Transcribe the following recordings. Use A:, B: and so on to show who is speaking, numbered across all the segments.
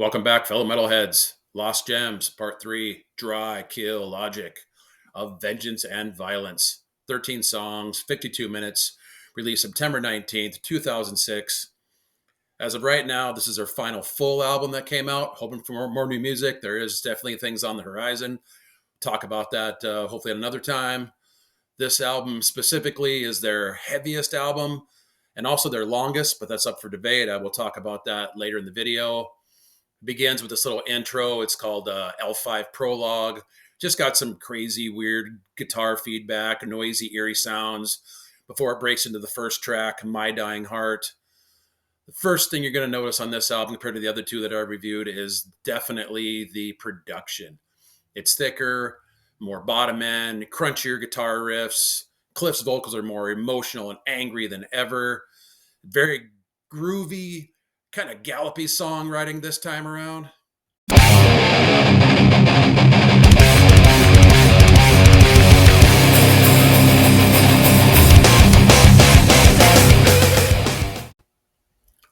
A: Welcome back, fellow metalheads. Lost Gems, Part 3, Dry Kill Logic of Vengeance and Violence. 13 songs, 52 minutes, released September 19th, 2006. As of right now, this is their final full album that came out. Hoping for more new music. There is definitely things on the horizon. Talk about that hopefully at another time. This album specifically is their heaviest album and also their longest, but that's up for debate. I will talk about that later in the video. Begins with this little intro. It's called L5 Prologue. Just got some crazy, weird guitar feedback, noisy, eerie sounds before it breaks into the first track, My Dying Heart. The first thing you're going to notice on this album compared to the other two that I reviewed is definitely the production. It's thicker, more bottom end, crunchier guitar riffs. Cliff's vocals are more emotional and angry than ever. Very groovy, kind of gallopy songwriting this time around.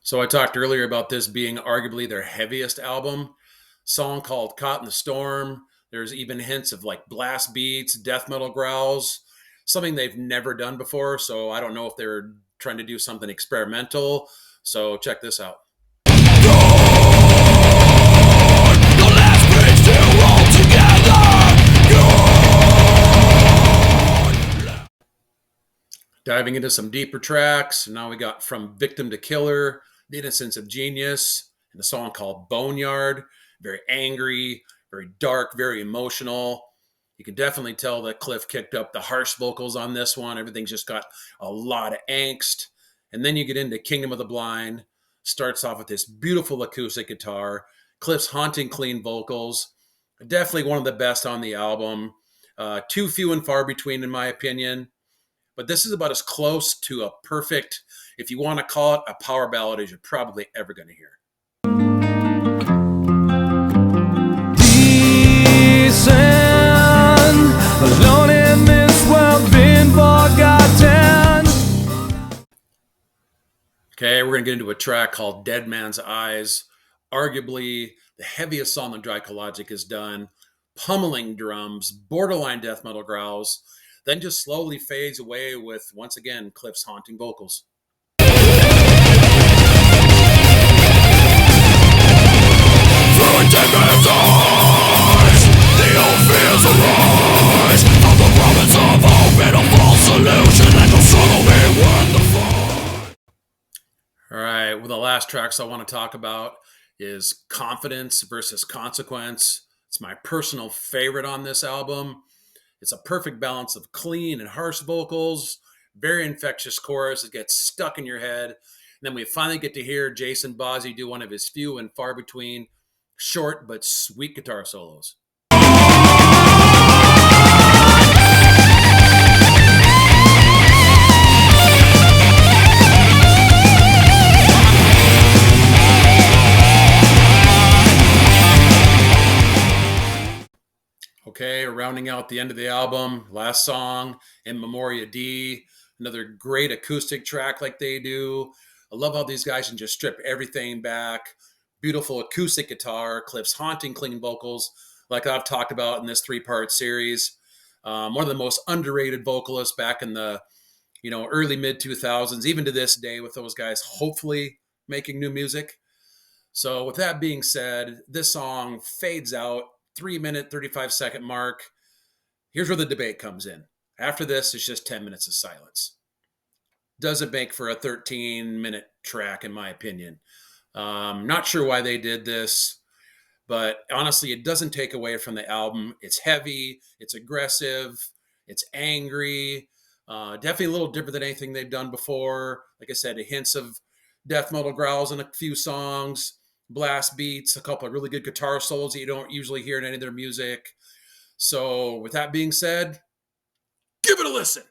A: So I talked earlier about this being arguably their heaviest album. Song called Caught in the Storm. There's even hints of like blast beats, death metal growls, something they've never done before. So I don't know if they're trying to do something experimental. So check this out. Diving into some deeper tracks. Now we got From Victim to Killer, The Innocence of Genius, and a song called Boneyard. Very angry, very dark, very emotional. You can definitely tell that Cliff kicked up the harsh vocals on this one. Everything's just got a lot of angst. And then you get into Kingdom of the Blind. Starts off with this beautiful acoustic guitar. Cliff's haunting clean vocals. Definitely one of the best on the album. Too few and far between, in my opinion. But this is about as close to a perfect, if you want to call it, a power ballad as you're probably ever going to hear.
B: Alone in this world, been forgotten.
A: Okay, we're going to get into a track called Dead Man's Eyes. Arguably the heaviest song that Dry Kill Logic has done. Pummeling drums, borderline death metal growls. Then just slowly fades away with, once again, Cliff's haunting vocals. All right, well, the last tracks I want to talk about is Confidence versus Consequence. It's my personal favorite on this album. It's a perfect balance of clean and harsh vocals, very infectious chorus that gets stuck in your head. And then we finally get to hear Jason Bozzi do one of his few and far between short but sweet guitar solos. Okay, rounding out the end of the album, last song, In Memoria D, another great acoustic track like they do. I love how these guys can just strip everything back. Beautiful acoustic guitar, Cliff's haunting clean vocals, like I've talked about in this 3-part series. One of the most underrated vocalists back in the early mid-2000s, even to this day with those guys hopefully making new music. So with that being said, this song fades out. 3-minute, 35-second mark. Here's where the debate comes in. After this, it's just 10 minutes of silence. Doesn't make for a 13-minute track, in my opinion. Not sure why they did this, but honestly, it doesn't take away from the album. It's heavy, it's aggressive, it's angry, definitely a little different than anything they've done before. Like I said, hints of death metal growls in a few songs. Blast beats, a couple of really good guitar solos that you don't usually hear in any of their music. So with that being said, give it a listen.